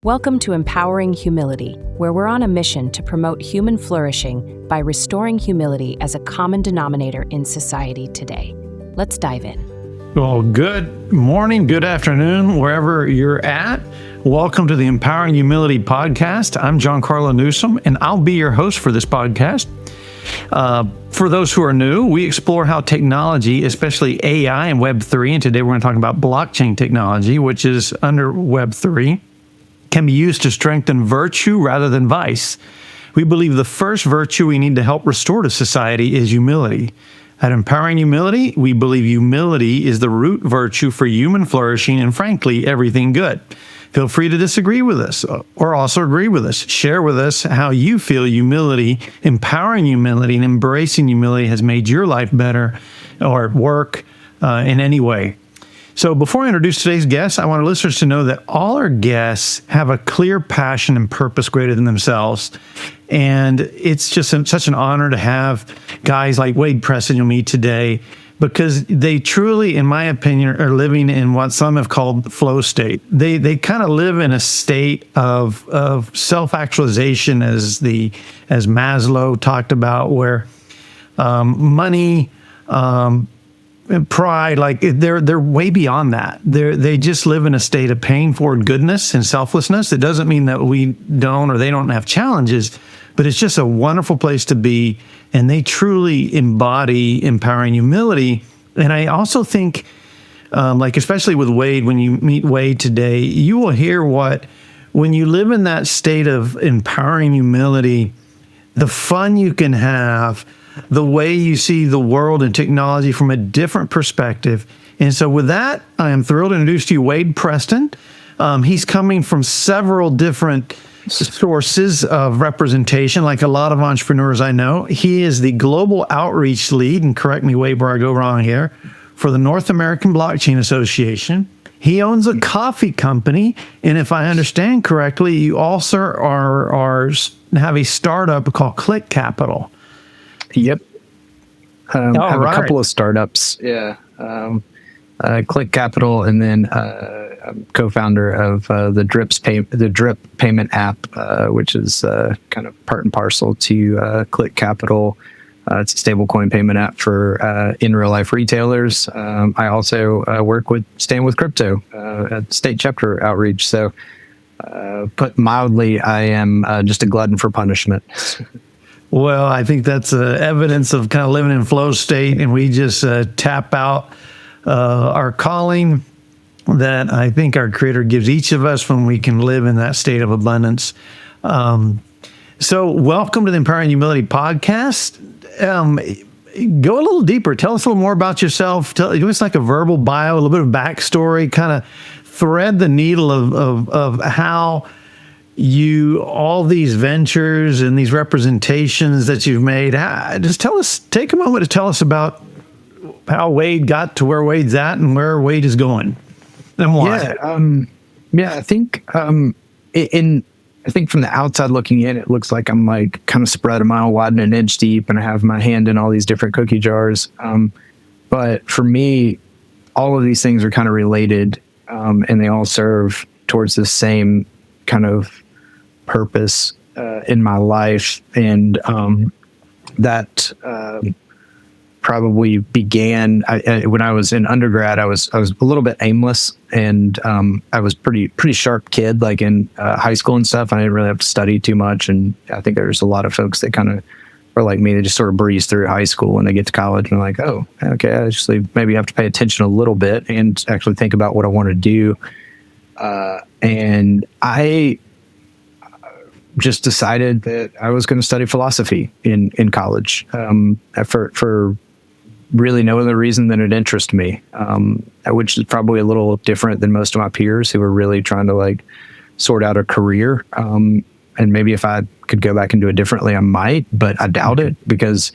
Welcome to Empowering Humility, where we're on a mission to promote human flourishing by restoring humility as a common denominator in society today. Let's dive in. Well, good morning, good afternoon, wherever you're at. Welcome to the Empowering Humility podcast. I'm Giancarlo Newsome, and I'll be your host for this podcast. For those who are new, we explore how technology, especially AI and Web3, and today we're going to talk about blockchain technology, which is under Web3, can be used to strengthen virtue rather than vice. We believe the first virtue we need to help restore to society is humility. At Empowering Humility, we believe humility is the root virtue for human flourishing and, frankly, everything good. Feel free to disagree with us or also agree with us. Share with us how you feel humility, empowering humility, and embracing humility has made your life better or at work in any way. So before I introduce today's guests, I want our listeners to know that all our guests have a clear passion and purpose greater than themselves. And it's just such an honor to have guys like Wade Preston you'll meet today, because they truly, in my opinion, are living in what some have called the flow state. They kind of live in a state of self-actualization, as Maslow talked about, where money, pride, like they're way beyond that. They just live in a state of paying forward goodness and selflessness. It doesn't mean that we don't or they don't have challenges, but it's just a wonderful place to be. And they truly embody empowering humility. And I also think, especially with Wade, when you meet Wade today, you will hear when you live in that state of empowering humility, the fun you can have, the way you see the world and technology from a different perspective. And so with that, I am thrilled to introduce to you Wade Preston. He's coming from several different sources of representation, like a lot of entrepreneurs I know. He is the global outreach lead, and correct me, Wade, where I go wrong here, for the North American Blockchain Association. He owns a coffee company, and if I understand correctly, you also have a startup called Click Capital. Yep. I have right. A couple of startups. Yeah. Click Capital, and then I'm co-founder of the Drip payment app, which is kind of part and parcel to Click Capital. It's a stablecoin payment app for in real life retailers. I also work with Stand With Crypto at state chapter outreach. So, put mildly, I am just a glutton for punishment. Well, I think that's evidence of kind of living in flow state, and we just tap out our calling that I think our Creator gives each of us when we can live in that state of abundance. So welcome to the Empowering Humility podcast. Go a little deeper. Tell us a little more about yourself. Give us like a verbal bio, a little bit of backstory, kind of thread the needle of how all these ventures and these representations that you've made. Just take a moment to tell us about how Wade got to where Wade's at and where Wade is going and why. I think I think from the outside looking in, it looks like I'm like kind of spread a mile wide and an inch deep, and I have my hand in all these different cookie jars. But for me, all of these things are kind of related, and they all serve towards the same kind of purpose in my life. And that probably began when I was in undergrad. I was a little bit aimless, and I was pretty sharp kid, like in high school and stuff. I didn't really have to study too much, and I think there's a lot of folks that kind of are like me. They just sort of breeze through high school and they get to college and they're like, oh, okay, I actually maybe have to pay attention a little bit and actually think about what I want to do. And I just decided that I was going to study philosophy in college for really no other reason than it interested me, which is probably a little different than most of my peers who are really trying to like sort out a career. And maybe if I could go back and do it differently, I might, but I doubt it, because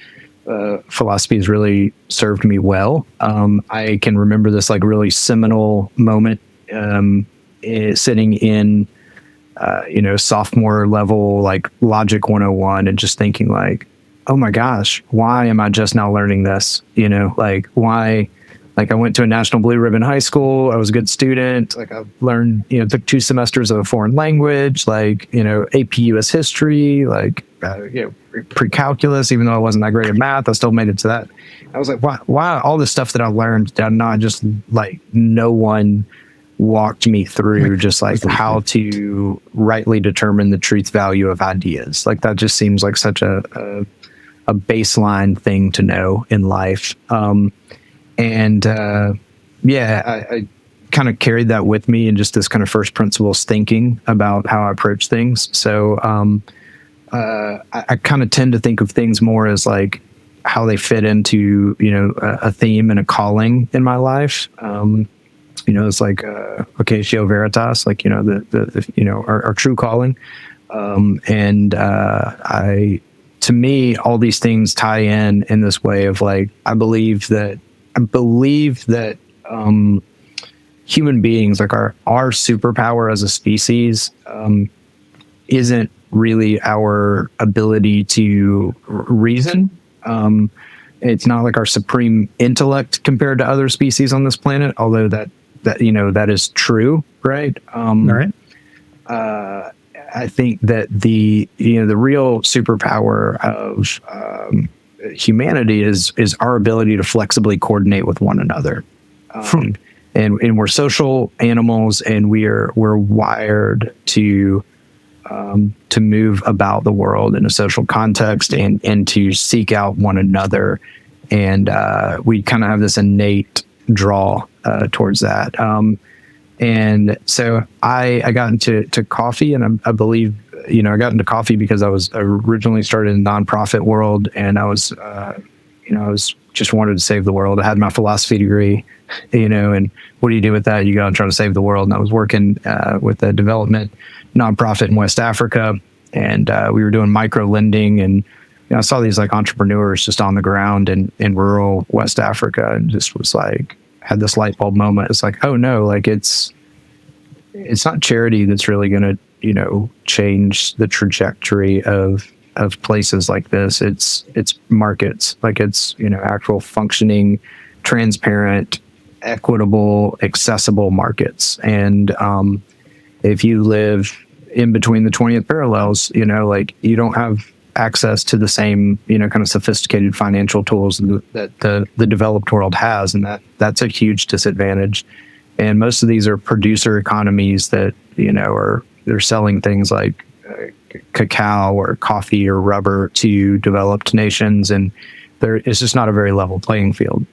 philosophy has really served me well. I can remember this like really seminal moment sitting in sophomore level, like Logic 101, and just thinking like, oh my gosh, why am I just now learning this? Like why Like I went to a National Blue Ribbon high school. I was a good student. Like I learned, took 2 semesters of a foreign language, like, AP US history, like, pre-calculus, even though I wasn't that great at math, I still made it to that. I was like, why all this stuff that I learned did not just like no one walked me through just like how to rightly determine the truth value of ideas. Like that just seems like such a baseline thing to know in life. I kind of carried that with me and just this kind of first principles thinking about how I approach things. So I kind of tend to think of things more as like how they fit into, a theme and a calling in my life. It's like, Vocatio Veritas, like, our true calling. To me, all these things tie in this way of like, I believe that human beings, like our superpower as a species, isn't really our ability to reason. It's not like our supreme intellect compared to other species on this planet, although that is true, right? All right. I think that the real superpower of humanity is our ability to flexibly coordinate with one another. And we're social animals, and we're wired to move about the world in a social context and to seek out one another. And we kind of have this innate draw towards that. And so I got into coffee, and I believe, I got into coffee because I originally started in the nonprofit world, and I was just wanted to save the world. I had my philosophy degree, and what do you do with that? You go and try to save the world. And I was working with a development nonprofit in West Africa, and we were doing micro lending, and I saw these like entrepreneurs just on the ground in rural West Africa, and just was like, had this light bulb moment. It's like, oh no, like it's not charity that's really going to, change the trajectory of places like this. It's markets, like it's, actual functioning, transparent, equitable, accessible markets. And if you live in between the 20th parallels, like you don't have access to the same, kind of sophisticated financial tools that the developed world has. And that's a huge disadvantage. And most of these are producer economies that, they're selling things like cacao or coffee or rubber to developed nations. And it's just not a very level playing field.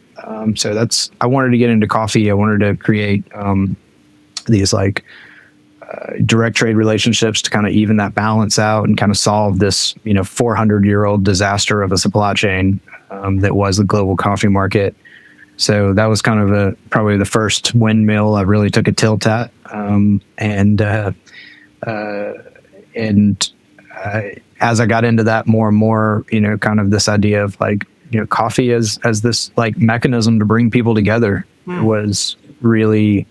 So I wanted to get into coffee. I wanted to create these like direct trade relationships to kind of even that balance out and kind of solve this, 400-year-old disaster of a supply chain that was the global coffee market. So that was kind of probably the first windmill I really took a tilt at. As I got into that more and more, kind of this idea of like, coffee as this like mechanism to bring people together was really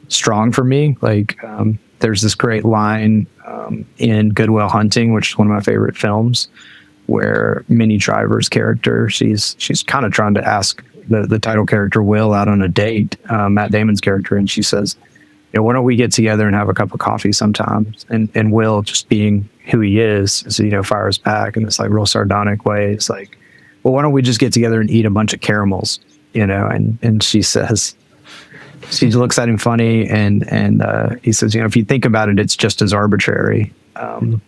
strong for me. Like, there's this great line in Good Will Hunting, which is one of my favorite films, where Minnie Driver's character, she's kind of trying to ask the title character Will out on a date, Matt Damon's character, and she says, why don't we get together and have a cup of coffee sometimes? And Will, just being who he is, fires back in this like real sardonic way. It's like, well, why don't we just get together and eat a bunch of caramels? And she says, she looks at him funny, and he says, if you think about it, it's just as arbitrary. And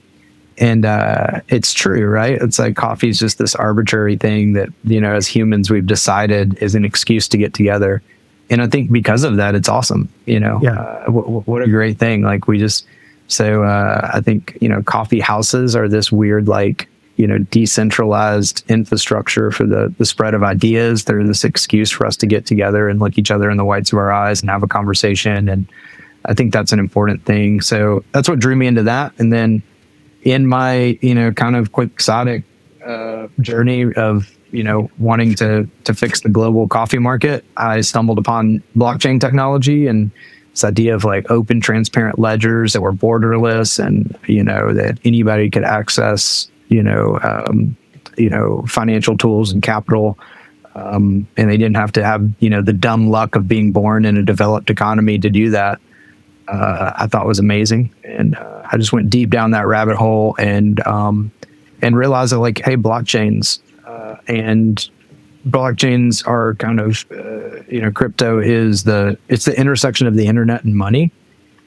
it's true, right? It's like coffee is just this arbitrary thing that, as humans, we've decided is an excuse to get together. And I think because of that, it's awesome. What a great thing. Like I think, coffee houses are this weird, like, decentralized infrastructure for the spread of ideas. They're this excuse for us to get together and look each other in the whites of our eyes and have a conversation. And I think that's an important thing. So that's what drew me into that. And then in my, kind of quixotic journey of, wanting to fix the global coffee market, I stumbled upon blockchain technology and this idea of like open, transparent ledgers that were borderless, and, that anybody could access, financial tools and capital and they didn't have to have, the dumb luck of being born in a developed economy to do that, I thought was amazing. And I just went deep down that rabbit hole and realized that, like, hey, blockchains are kind of, crypto is it's the intersection of the internet and money.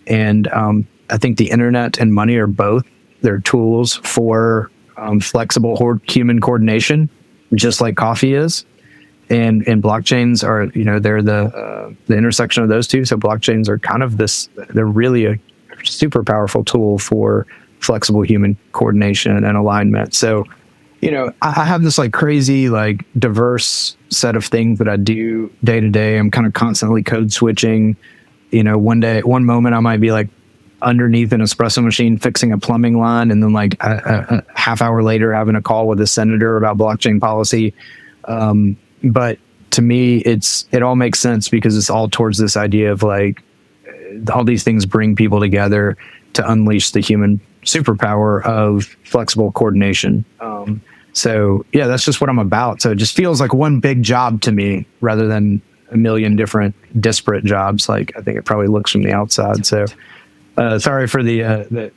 And I think the internet and money are both, they're tools for flexible human coordination, just like coffee is. And blockchains are, they're the intersection of those two. So blockchains are kind of they're really a super powerful tool for flexible human coordination and alignment. So, I have this like crazy, like diverse set of things that I do day to day. I'm kind of constantly code switching. One moment I might be like underneath an espresso machine fixing a plumbing line, and then like a half hour later having a call with a senator about blockchain policy. But to me, it all makes sense because it's all towards this idea of like all these things bring people together to unleash the human superpower of flexible coordination. So yeah, that's just what I'm about. So it just feels like one big job to me rather than a million different disparate jobs. Like I think it probably looks from the outside. So sorry for the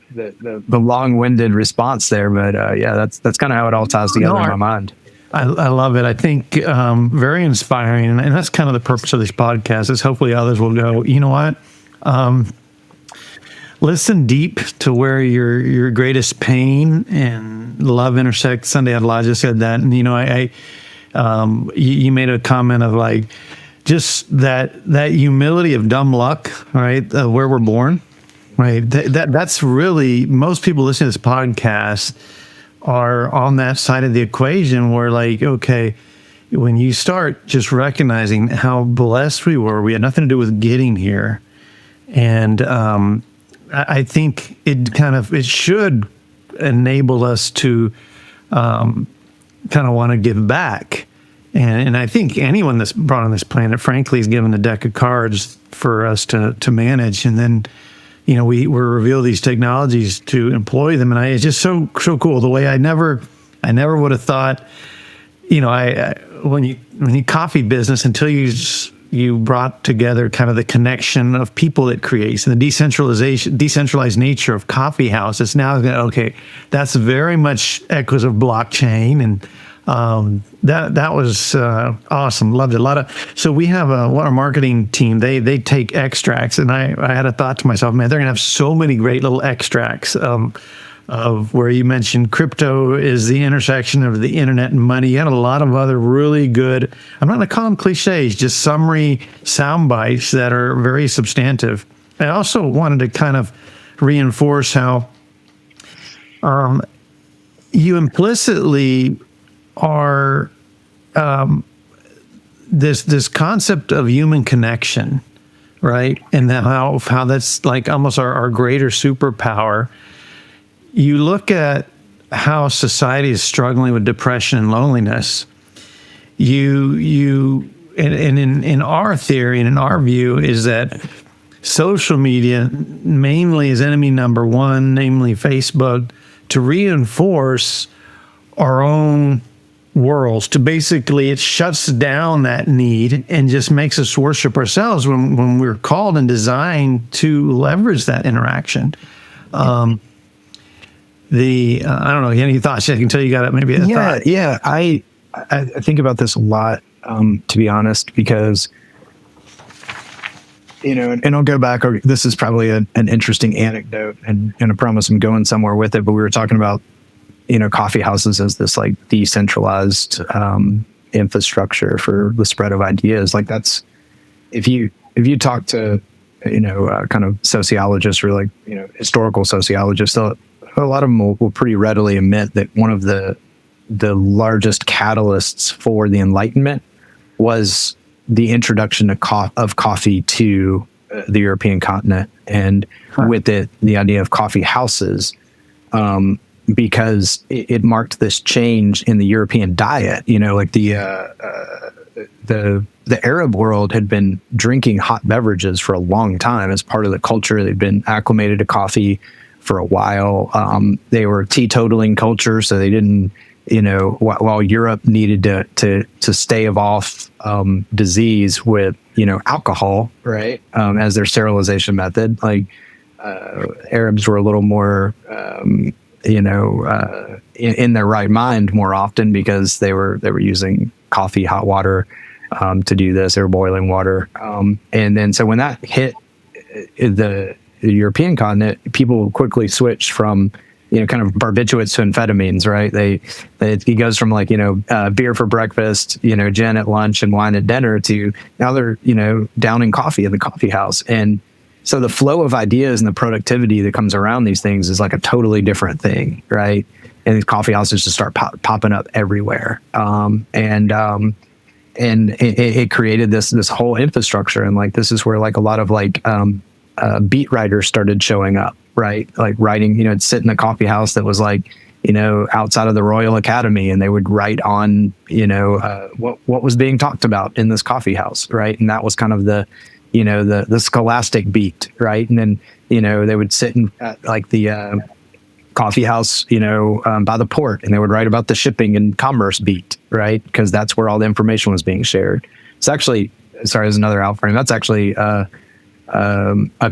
long-winded response there, but yeah, that's kind of how it all ties together in my mind. I love it. I think very inspiring, and that's kind of the purpose of this podcast. Is hopefully others will go, you know what? Listen deep to where your greatest pain and love intersect. Sunday Elijah said that, and you made a comment of like just that humility of dumb luck, right? Where we're born, right? That's really, most people listening to this podcast are on that side of the equation where, like, okay, when you start just recognizing how blessed we were, we had nothing to do with getting here, and I think it should enable us to kind of want to give back. And I think anyone that's brought on this planet, frankly, is given a deck of cards for us to manage. And then, we're revealed these technologies to employ them. And it's just so cool. The way I never would have thought, when you coffee business, until you brought together kind of the connection of people it creates and the decentralized nature of coffee house. It's now, okay, that's very much echoes of blockchain. And that was awesome. Loved it. So we have our marketing team, they take extracts, and I had a thought to myself, man, they're gonna have so many great little extracts of where you mentioned crypto is the intersection of the internet and money. You had a lot of other really good, I'm not gonna call them cliches, just summary sound bites that are very substantive. I also wanted to kind of reinforce how you implicitly are this concept of human connection, right? And how that's like almost our greater superpower. You look at how society is struggling with depression and loneliness. And in our theory and in our view is that social media mainly is enemy number one, namely Facebook, to reinforce our own worlds, to basically, it shuts down that need and just makes us worship ourselves when we're called and designed to leverage that interaction. I don't know, any thoughts? I can tell you got it. Maybe a thought. Yeah. I think about this a lot, to be honest, because, and I'll go back. This is probably an interesting anecdote, and I promise I'm going somewhere with it. But we were talking about, coffee houses as this like decentralized infrastructure for the spread of ideas. Like that's, if you talk to, kind of sociologists or like, historical sociologists, a lot of them will pretty readily admit that one of the largest catalysts for the Enlightenment was the introduction of coffee to the European continent, and with it, the idea of coffee houses, because it marked this change in the European diet. Like the Arab world had been drinking hot beverages for a long time as part of the culture. They'd been acclimated to coffee for a while. They were teetotaling culture, so they didn't while Europe needed to stave off disease with, alcohol, right, as their sterilization method, like Arabs were a little more, in their right mind more often because they were using coffee, hot water to do this. They were boiling water, and then so when that hit the European continent, people quickly switched from kind of barbiturates to amphetamines, right? It goes from like, beer for breakfast, gin at lunch and wine at dinner to now they're, downing coffee in the coffee house. And so the flow of ideas and the productivity that comes around these things is like a totally different thing, right? And these coffee houses just start popping up everywhere. And it created this whole infrastructure. And like, this is where like a lot of like, beat writers started showing up, right? Like writing, it'd sit in a coffee house that was like, outside of the Royal Academy, and they would write on, what was being talked about in this coffee house, right? And that was kind of the scholastic beat, right? And then, they would sit in like the coffee house, by the port, and they would write about the shipping and commerce beat, right? Because that's where all the information was being shared. It's actually, sorry, there's another outframe. That's actually a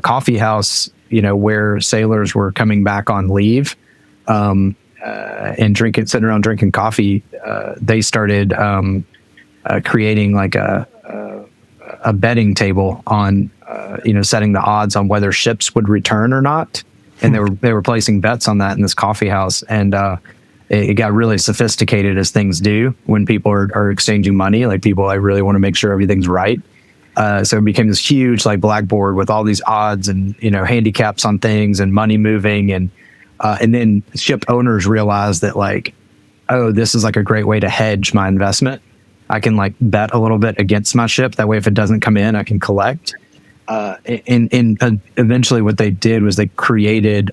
coffee house, where sailors were coming back on leave, and sitting around drinking coffee. They started creating like a betting table on, setting the odds on whether ships would return or not, and they were placing bets on that in this coffee house, and it got really sophisticated, as things do when people are exchanging money. Like people, I really want to make sure everything's right. So it became this huge like blackboard with all these odds and handicaps on things and money moving, and then ship owners realized that like, oh, this is like a great way to hedge my investment. I can like bet a little bit against my ship. That way, if it doesn't come in, I can collect. And eventually, what they did was they created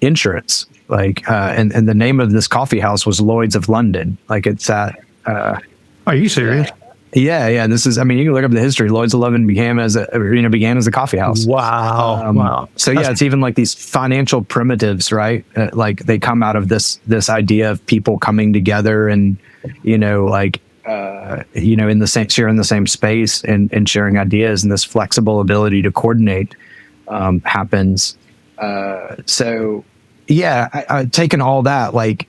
insurance. Like, and the name of this coffee house was Lloyd's of London. Like it's at. Are you serious? Yeah. This is, you can look up the history. Lloyd's of London began as a coffee house. Wow. Wow. So yeah, it's even like these financial primitives, right? Like they come out of this idea of people coming together and, in the same, sharing the same space and sharing ideas, and this flexible ability to coordinate happens. So yeah, I taken all that, like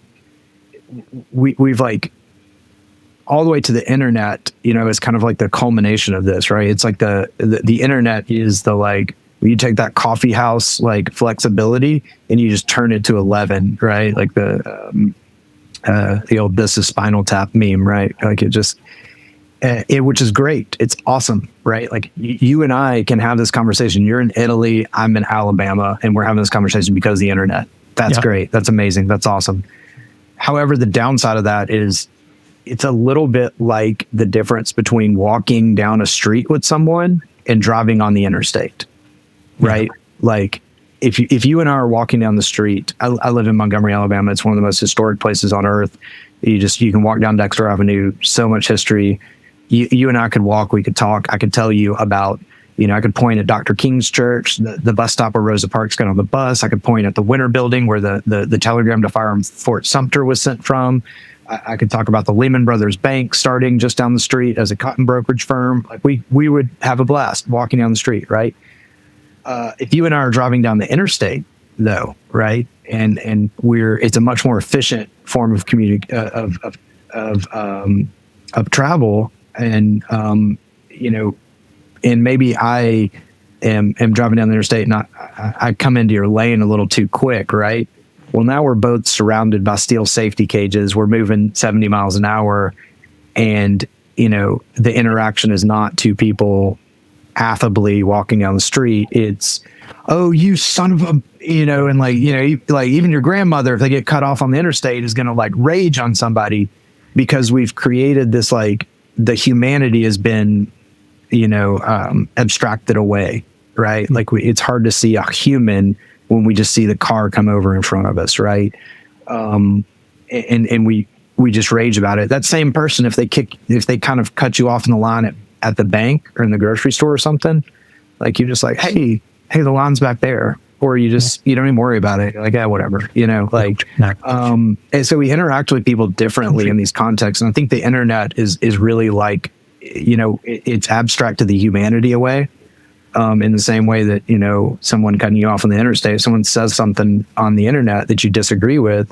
we've like, all the way to the internet, is kind of like the culmination of this, right? It's like the internet is the like, you take that coffee house like flexibility and you just turn it to 11, right? Like the old "this is Spinal Tap" meme, right? Like it just, which is great. It's awesome, right? Like you and I can have this conversation. You're in Italy, I'm in Alabama, and we're having this conversation because of the internet. That's great. That's amazing. That's awesome. However, the downside of that is, it's a little bit like the difference between walking down a street with someone and driving on the interstate, right? Yeah. Like if you and I are walking down the street, I live in Montgomery, Alabama. It's one of the most historic places on earth. You can walk down Dexter Avenue, so much history. You and I could walk, we could talk. I could tell you about, I could point at Dr. King's church, the bus stop where Rosa Parks got on the bus. I could point at the Winter Building where the telegram to fire Fort Sumter was sent from. I could talk about the Lehman Brothers Bank starting just down the street as a cotton brokerage firm. Like we would have a blast walking down the street, right? If you and I are driving down the interstate, though, right, and it's a much more efficient form of of travel, and and maybe I am driving down the interstate and I come into your lane a little too quick, right? Well, now we're both surrounded by steel safety cages. We're moving 70 miles an hour. And, the interaction is not two people affably walking down the street. It's, oh, you son of a, and like, even your grandmother, if they get cut off on the interstate, is going to like rage on somebody, because we've created this, like, the humanity has been, abstracted away, right? Like it's hard to see a human when we just see the car come over in front of us, right? And we just rage about it. That same person, if they kind of cut you off in the line at the bank or in the grocery store or something, like you're just like, hey, the line's back there. or you just, you don't even worry about it. You're like, yeah, whatever, like, and so we interact with people differently in these contexts. And I think the internet is really like, it's abstracted the humanity away. In the same way that, someone cutting you off on the interstate, someone says something on the internet that you disagree with,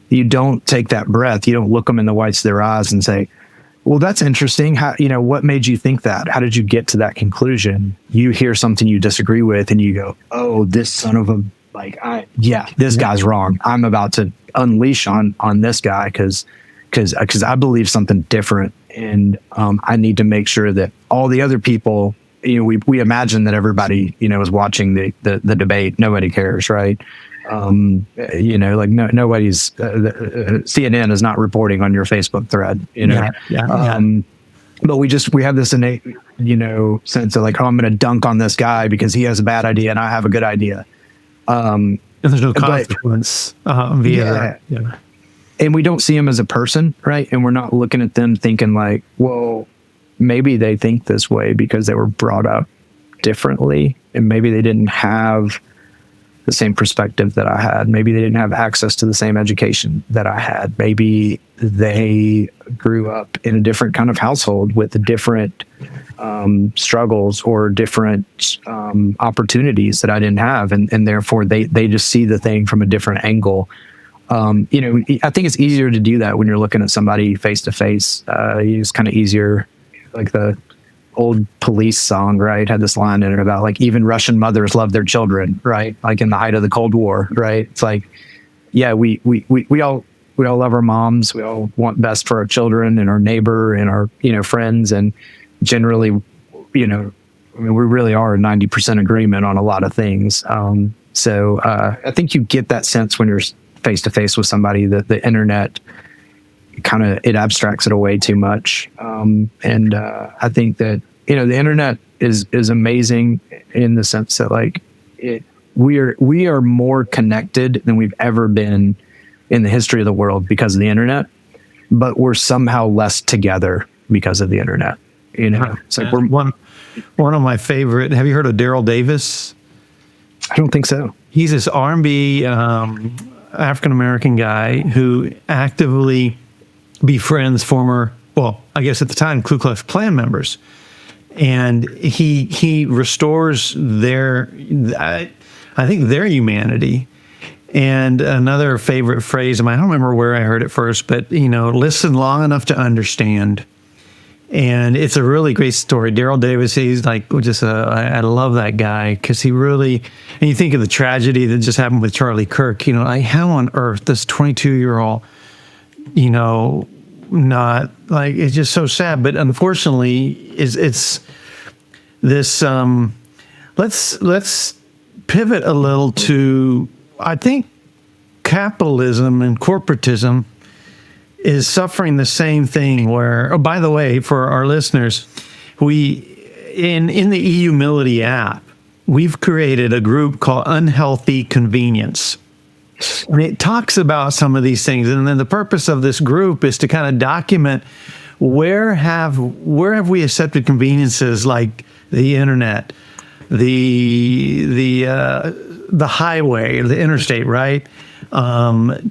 you don't take that breath. You don't look them in the whites of their eyes and say, well, that's interesting. How, what made you think that? How did you get to that conclusion? You hear something you disagree with and you go, oh, this son of a, this guy's wrong. I'm about to unleash on this guy because I believe something different. And I need to make sure that all the other people, we imagine that everybody, is watching the debate. Nobody cares, right? Nobody's CNN is not reporting on your Facebook thread, but we have this innate, sense of like, oh, I'm going to dunk on this guy because he has a bad idea and I have a good idea. And there's no consequence via that. And we don't see him as a person, right? And we're not looking at them thinking like, well, maybe they think this way because they were brought up differently, and maybe they didn't have the same perspective that I had. Maybe they didn't have access to the same education that I had. Maybe they grew up in a different kind of household with different struggles or different opportunities that I didn't have. And therefore they just see the thing from a different angle. I think it's easier to do that when you're looking at somebody face to face. It's kind of easier, like the old Police song, right, had this line in it about like even Russian mothers love their children, right? Like in the height of the Cold War, right? It's like, yeah, we all love our moms. We all want best for our children and our neighbor and our friends, and generally, we really are 90% agreement on a lot of things. So I think you get that sense when you're face to face with somebody that the internet kind of, it abstracts it away too much. And I think that, the internet is amazing in the sense that like we are more connected than we've ever been in the history of the world because of the internet, but we're somehow less together because of the internet. It's like we're one of my favorite. Have you heard of Daryl Davis? I don't think so. He's this R&B African-American guy who actively befriends former, well, I guess at the time, Ku Klux Klan members. And he restores their, I think, their humanity. And another favorite phrase of mine, I don't remember where I heard it first, but, listen long enough to understand. And it's a really great story. Daryl Davis, he's like just I love that guy because he really, and you think of the tragedy that just happened with Charlie Kirk, like how on earth this 22-year-old, not like, it's just so sad. But unfortunately, it's this, let's pivot a little to, I think capitalism and corporatism is suffering the same thing where, oh, by the way, for our listeners, we, in the e-humility app, we've created a group called Unhealthy Convenience. And it talks about some of these things. And then the purpose of this group is to kind of document where have we accepted conveniences like the internet, the highway, the interstate, right? And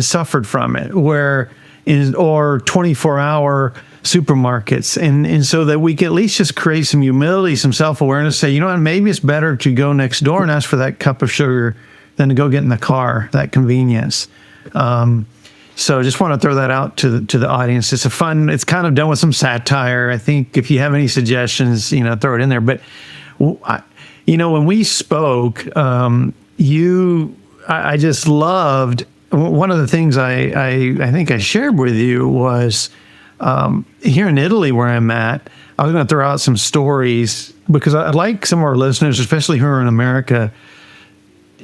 suffered from it, or 24-hour supermarkets, and so that we can at least just create some humility, some self-awareness, say, what, maybe it's better to go next door and ask for that cup of sugar than to go get in the car, that convenience. So just want to throw that out to the audience. It's it's kind of done with some satire. I think if you have any suggestions, throw it in there. But, when we spoke, I just loved, one of the things I think I shared with you was here in Italy where I'm at, I was going to throw out some stories because I'd like some of our listeners, especially who are in America,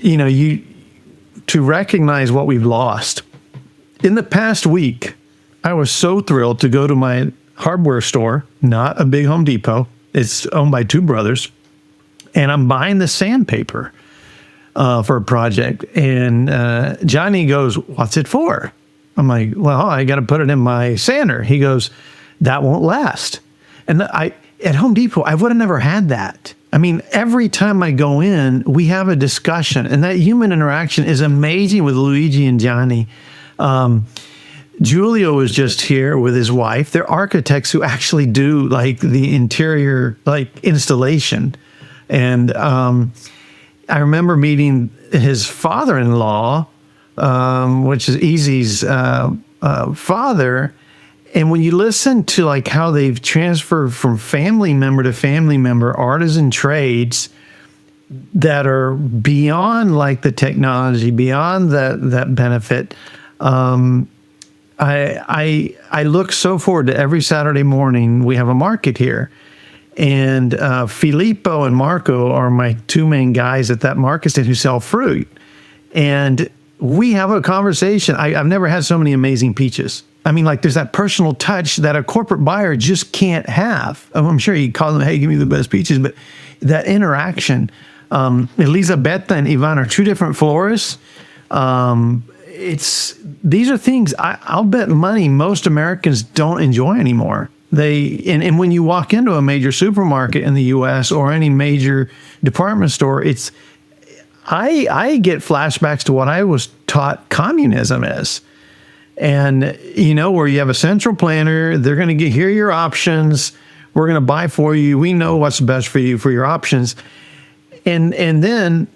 to recognize what we've lost. In the past week, I was so thrilled to go to my hardware store, not a big Home Depot. It's owned by two brothers. And I'm buying the sandpaper for a project. And Johnny goes, "What's it for?" I'm like, "Well, I got to put it in my sander." He goes, "That won't last." And at Home Depot, I would have never had that. I mean, every time I go in, we have a discussion, and that human interaction is amazing with Luigi and Johnny. Giulio was just here with his wife. They're architects who actually do like the interior, like installation. And I remember meeting his father-in-law, which is Easy's father. And when you listen to like how they've transferred from family member to family member, artisan trades that are beyond like the technology, beyond that benefit. I look so forward to every Saturday morning. We have a market here, and Filippo and Marco are my two main guys at that market stand who sell fruit. And we have a conversation. I've never had so many amazing peaches. I mean, like there's that personal touch that a corporate buyer just can't have. I'm sure you call them, hey, give me the best peaches, but that interaction. Elisabetta and Ivan are two different florists. These are things I'll bet money most Americans don't enjoy anymore. And when you walk into a major supermarket in the U.S. or any major department store, I get flashbacks to what I was taught communism is. And, where you have a central planner, they're going to hear your options. We're going to buy for you. We know what's best for you for your options. And then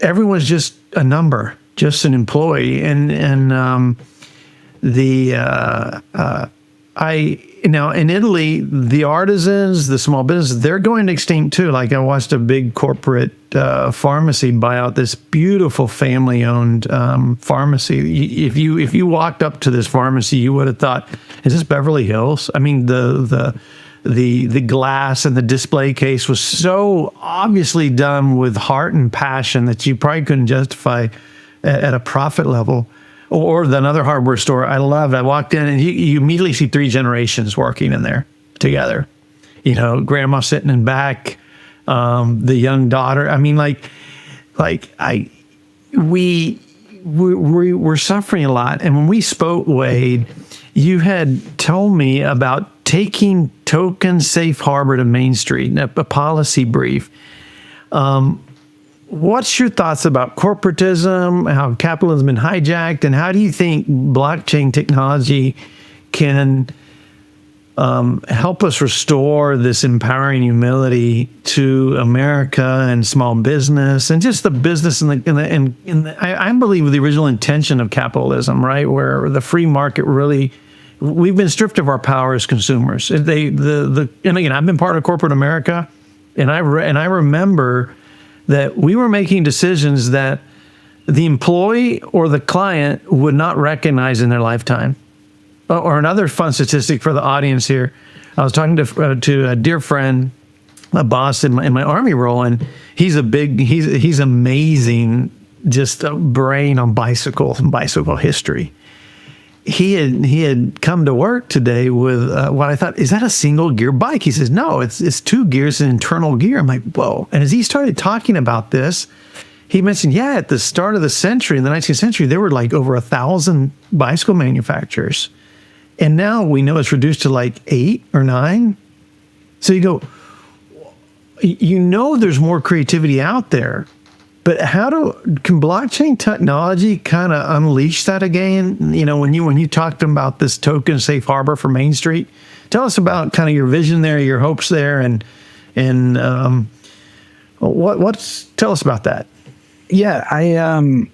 everyone's just a number, just an employee. And in Italy, the artisans, the small businesses, they're going extinct too. Like I watched a big corporate pharmacy buy out this beautiful family-owned pharmacy. If you walked up to this pharmacy, you would have thought, "Is this Beverly Hills?" I mean, the glass and the display case was so obviously done with heart and passion that you probably couldn't justify at a profit level. Or another hardware store I loved. I walked in and you immediately see three generations working in there together. Grandma sitting in back, the young daughter. I mean, we're suffering a lot. And when we spoke, Wade, you had told me about taking token safe harbor to Main Street, a policy brief. What's your thoughts about corporatism, how capitalism has been hijacked, and how do you think blockchain technology can help us restore this empowering humility to America and small business and just the business I believe with the original intention of capitalism, right, where the free market really, we've been stripped of our power as consumers. And again, I've been part of corporate America, and I remember that we were making decisions that the employee or the client would not recognize in their lifetime. Or another fun statistic for the audience here. I was talking to a dear friend, a boss in my Army role, and he's amazing, just a brain on bicycles and bicycle history. He had come to work today with what I thought, is that a single gear bike? He says, no, it's two gears, an internal gear. I'm like, whoa. And as he started talking about this, he mentioned, at the start of the century, in the 19th century, there were like over 1,000 bicycle manufacturers. And now we know it's reduced to like 8 or 9. So you go, there's more creativity out there. But can blockchain technology kind of unleash that again? When you talked about this token safe harbor for Main Street, tell us about kind of your vision there, your hopes there, and tell us about that. Yeah, I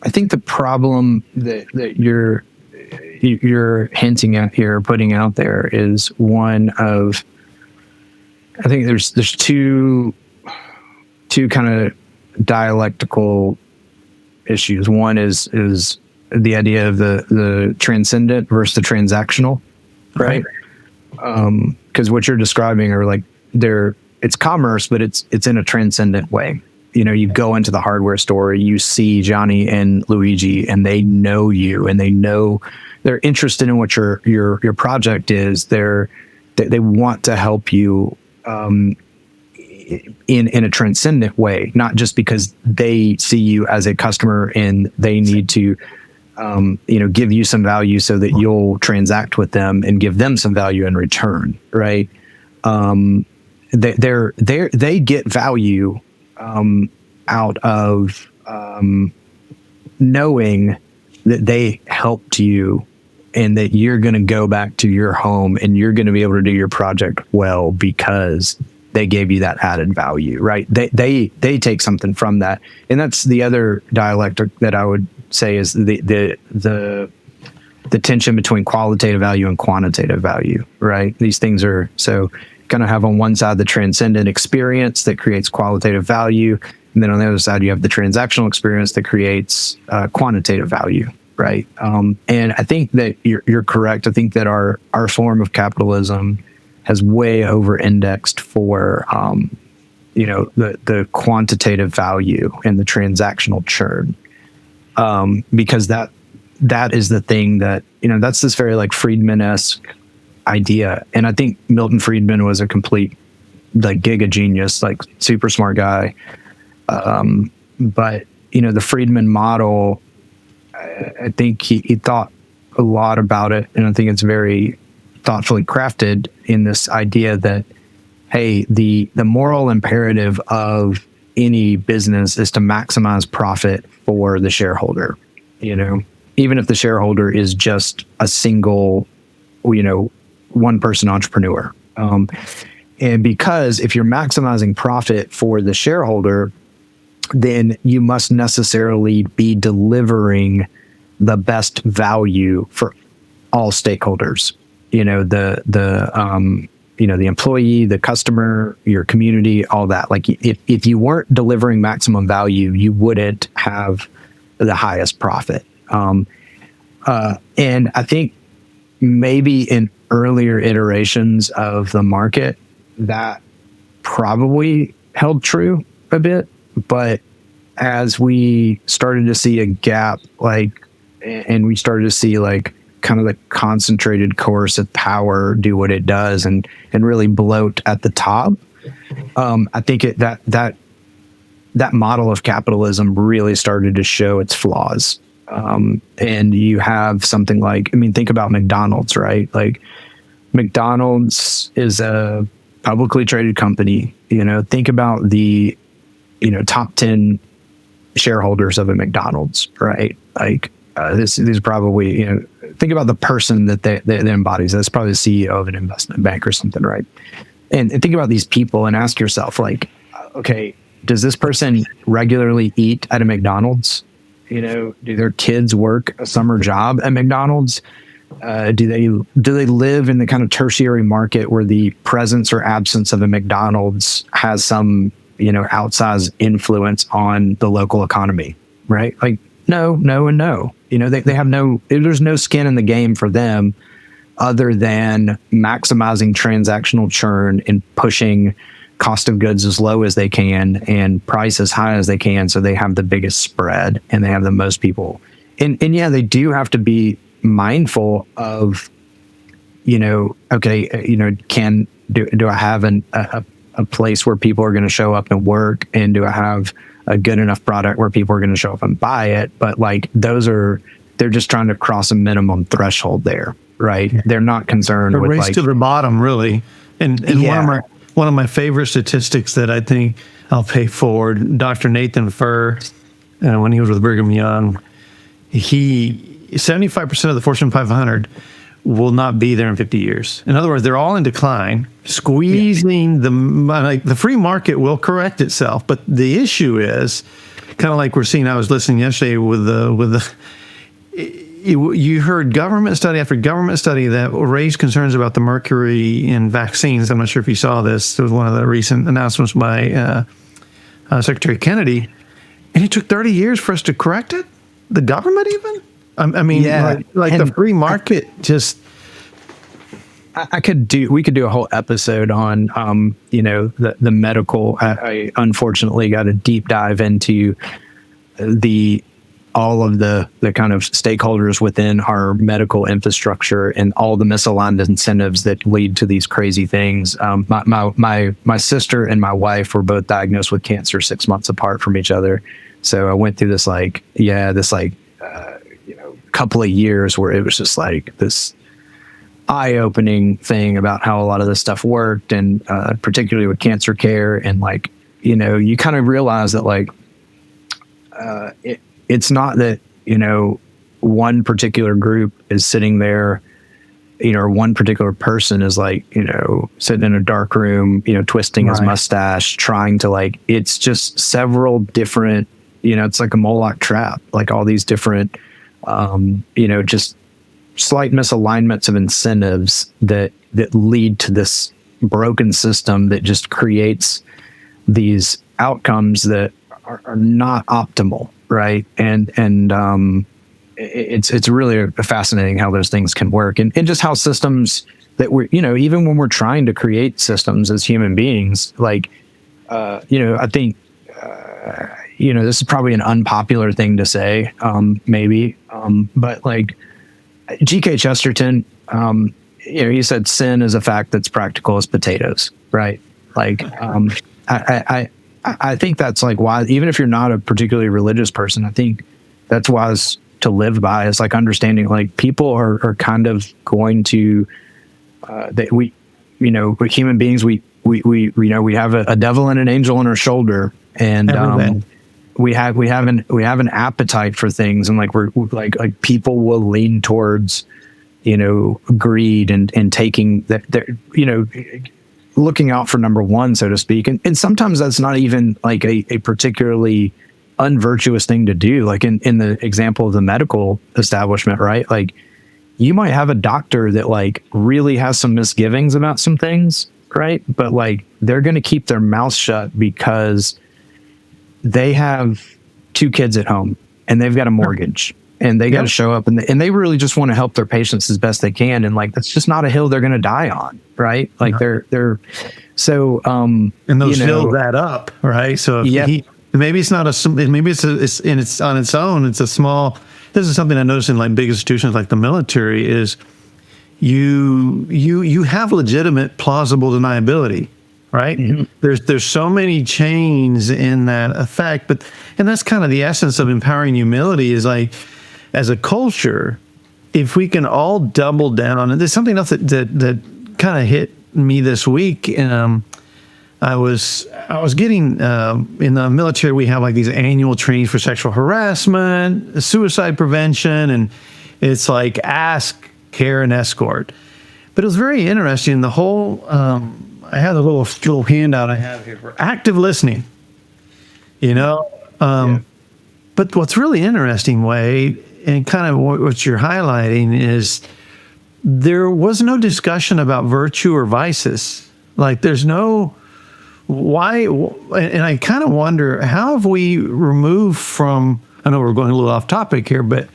think the problem that you're hinting at here, putting out there, is one of, I think there's two kind of dialectical issues. One is the idea of the transcendent versus the transactional, right? Because what you're describing are like it's commerce, but it's in a transcendent way. You go into the hardware store, you see Johnny and Luigi, and they know you, and they're interested in what your project is. They want to help you in a transcendent way, not just because they see you as a customer and they need to, give you some value so that you'll transact with them and give them some value in return, right? they get value out of knowing that they helped you and that you're going to go back to your home and you're going to be able to do your project well because they gave you that added value, right? They take something from that. And that's the other dialectic that I would say is the tension between qualitative value and quantitative value, right? These things are, so kind of have on one side the transcendent experience that creates qualitative value. And then on the other side, you have the transactional experience that creates quantitative value, right? And I think that you're correct. I think that our form of capitalism has way over-indexed for, the quantitative value and the transactional churn, because that is the thing that, that's this very like Friedman-esque idea. And I think Milton Friedman was a complete like giga genius, like super smart guy. But the Friedman model, I think he thought a lot about it, and I think it's very thoughtfully crafted in this idea that, hey, the moral imperative of any business is to maximize profit for the shareholder, even if the shareholder is just a single, one person entrepreneur. And because if you're maximizing profit for the shareholder, then you must necessarily be delivering the best value for all stakeholders. The employee, the customer, your community, all that. Like if you weren't delivering maximum value, you wouldn't have the highest profit. And I think maybe in earlier iterations of the market, that probably held true a bit. But as we started to see a gap, and we started to see kind of the concentrated coercive power do what it does and really bloat at the top, I think that model of capitalism really started to show its flaws. And you have something like, think about McDonald's, right? Like McDonald's is a publicly traded company. Think about the top 10 shareholders of a McDonald's, right? This is probably, think about the person that embodies. That's probably the CEO of an investment bank or something, right? And think about these people and ask yourself, okay, does this person regularly eat at a McDonald's? Do their kids work a summer job at McDonald's? Do they live in the kind of tertiary market where the presence or absence of a McDonald's has some outsized influence on the local economy, right? No, and no. They have there's no skin in the game for them other than maximizing transactional churn and pushing cost of goods as low as they can and price as high as they can, so they have the biggest spread and they have the most people. And yeah, they do have to be mindful of, okay, do I have a place where people are going to show up and work, and do I have a good enough product where people are going to show up and buy it? But they're just trying to cross a minimum threshold there, right? They're not concerned with race to the bottom, really. And yeah. One of my favorite statistics that I think I'll pay forward, Dr. Nathan Furr, when he was with Brigham Young, 75% of the Fortune 500 will not be there in 50 years. In other words, they're all in decline, squeezing the free market will correct itself. But the issue is kind of like we're seeing. I was listening yesterday you heard government study after government study that raised concerns about the mercury in vaccines. I'm not sure if you saw this. It was one of the recent announcements by Secretary Kennedy. And it took 30 years for us to correct it? The government even? The free market just... we could do a whole episode on, the medical. I unfortunately got a deep dive into all of the kind of stakeholders within our medical infrastructure and all the misaligned incentives that lead to these crazy things. My sister and my wife were both diagnosed with cancer 6 months apart from each other. So I went through this couple of years where it was just like this eye-opening thing about how a lot of this stuff worked, and particularly with cancer care. And like, you know, you kind of realize that like it's not that, you know, one particular group is sitting there, you know, or one particular person is like, you know, sitting in a dark room, you know, twisting his mustache, trying to like, it's just several different, you know, it's like a Moloch trap, like all these different, you know, just slight misalignments of incentives that lead to this broken system that just creates these outcomes that are not optimal, right? And it's really fascinating how those things can work, and just how systems that we're, you know, even when we're trying to create systems as human beings, like, you know, I think, you know, this is probably an unpopular thing to say, maybe, but like G.K. Chesterton, you know, he said sin is a fact that's practical as potatoes, right? Like, I think that's like why, even if you're not a particularly religious person, I think that's wise to live by, is like understanding like people are kind of going to, that we, you know, we're human beings, we you know, we have a devil and an angel on our shoulder, and we have an appetite for things, and like we're like people will lean towards, you know, greed and taking that, you know, looking out for number one, so to speak, and sometimes that's not even like a particularly unvirtuous thing to do. Like in the example of the medical establishment, right? Like you might have a doctor that like really has some misgivings about some things, right? But like they're going to keep their mouth shut because they have 2 kids at home and they've got a mortgage and they got to show up, and they really just want to help their patients as best they can. And like, that's just not a hill they're going to die on. Right. Like they're so, and those you know, hills add up. Right. So if maybe it's not maybe it's on its own. It's a small, this is something I noticed in like big institutions like the military, is you have legitimate plausible deniability. Right. Mm-hmm. There's so many chains in that effect, and that's kind of the essence of empowering humility, is like, as a culture, if we can all double down on it. There's something else that kind of hit me this week. I was getting in the military, we have like these annual trainings for sexual harassment, suicide prevention, and it's like ask, care, and escort. But it was very interesting. The whole I had a little handout I have here for active listening. You know, but what's really interesting, Wade, and kind of what you're highlighting, is there was no discussion about virtue or vices. Like there's no why, and I kind of wonder, how have we removed from, I know we're going a little off topic here, but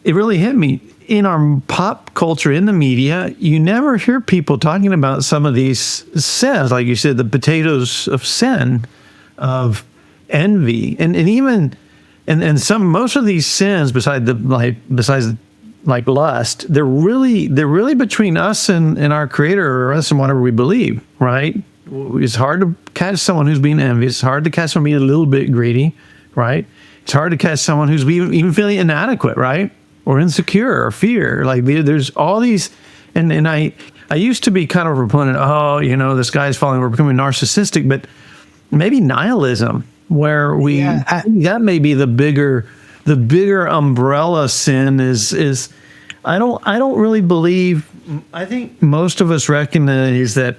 it really hit me. In our pop culture, in the media, you never hear people talking about some of these sins, like you said, the potatoes of sin, of envy, and even most of these sins, besides like lust, they're really between us and our Creator, or us and whatever we believe, right? It's hard to catch someone who's being envious. It's hard to catch someone being a little bit greedy, right? It's hard to catch someone who's even feeling inadequate, right? Or insecure or fear. Like there's all these, and I used to be kind of a proponent, oh, you know, this guy's falling, we're becoming narcissistic, but maybe nihilism, where that may be the bigger umbrella sin is I don't really believe, I think most of us recognize that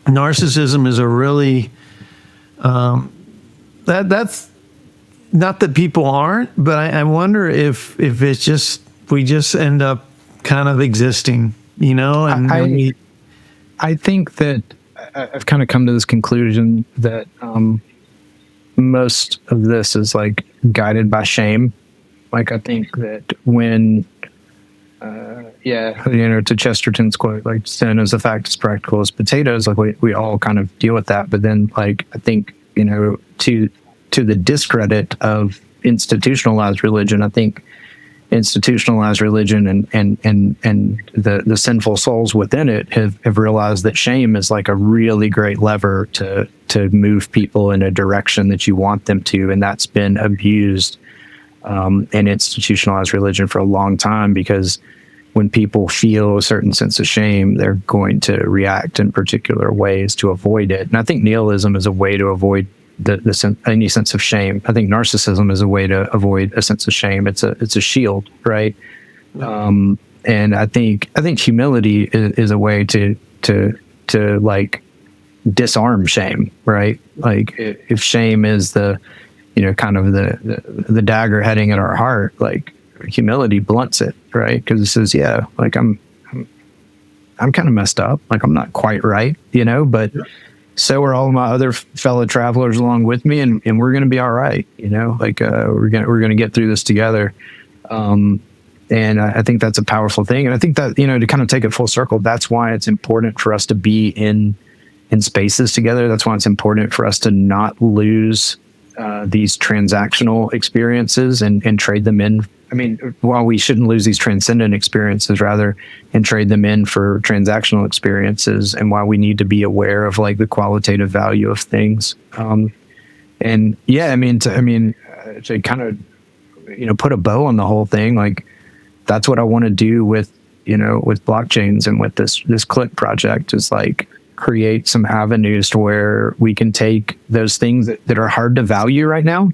narcissism is a really, that's not that people aren't, but I wonder if it's just, we just end up kind of existing, you know? And I think that I've kind of come to this conclusion that most of this is like guided by shame. Like I think that when, you know, to Chesterton's quote, like sin is a fact as practical as potatoes, like we all kind of deal with that. But then like, I think, you know, to the discredit of institutionalized religion, I think institutionalized religion and the sinful souls within it have realized that shame is like a really great lever to move people in a direction that you want them to. And that's been abused in institutionalized religion for a long time, because when people feel a certain sense of shame, they're going to react in particular ways to avoid it. And I think nihilism is a way to avoid any sense of shame. I think narcissism is a way to avoid a sense of shame. It's a shield, right? And I think humility is a way to like disarm shame, right? Like if shame is the, kind of the dagger heading at our heart, like humility blunts it, right? Because it says, yeah, like I'm kind of messed up, like I'm not quite right, but so are all my other fellow travelers along with me, and we're going to be all right, like we're going to get through this together. And I think that's a powerful thing. And I think that, to kind of take it full circle, that's why it's important for us to be in spaces together. That's why it's important for us to not lose these transactional experiences and trade them in. I mean, while we shouldn't lose these transcendent experiences rather and trade them in for transactional experiences, and why we need to be aware of like the qualitative value of things. And yeah, to kind of, put a bow on the whole thing, like that's what I want to do with blockchains and with this Click project, is like create some avenues to where we can take those things that are hard to value right now.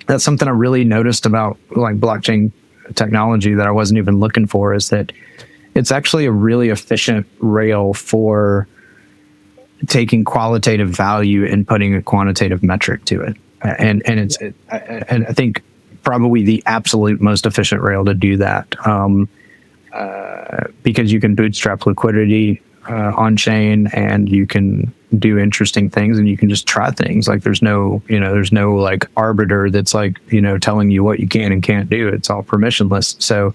That's something I really noticed about like blockchain technology that I wasn't even looking for, is that it's actually a really efficient rail for taking qualitative value and putting a quantitative metric to it. And I think probably the absolute most efficient rail to do that, because you can bootstrap liquidity on chain, and you can do interesting things, and you can just try things. Like there's no like arbiter that's like, telling you what you can and can't do. It's all permissionless. So,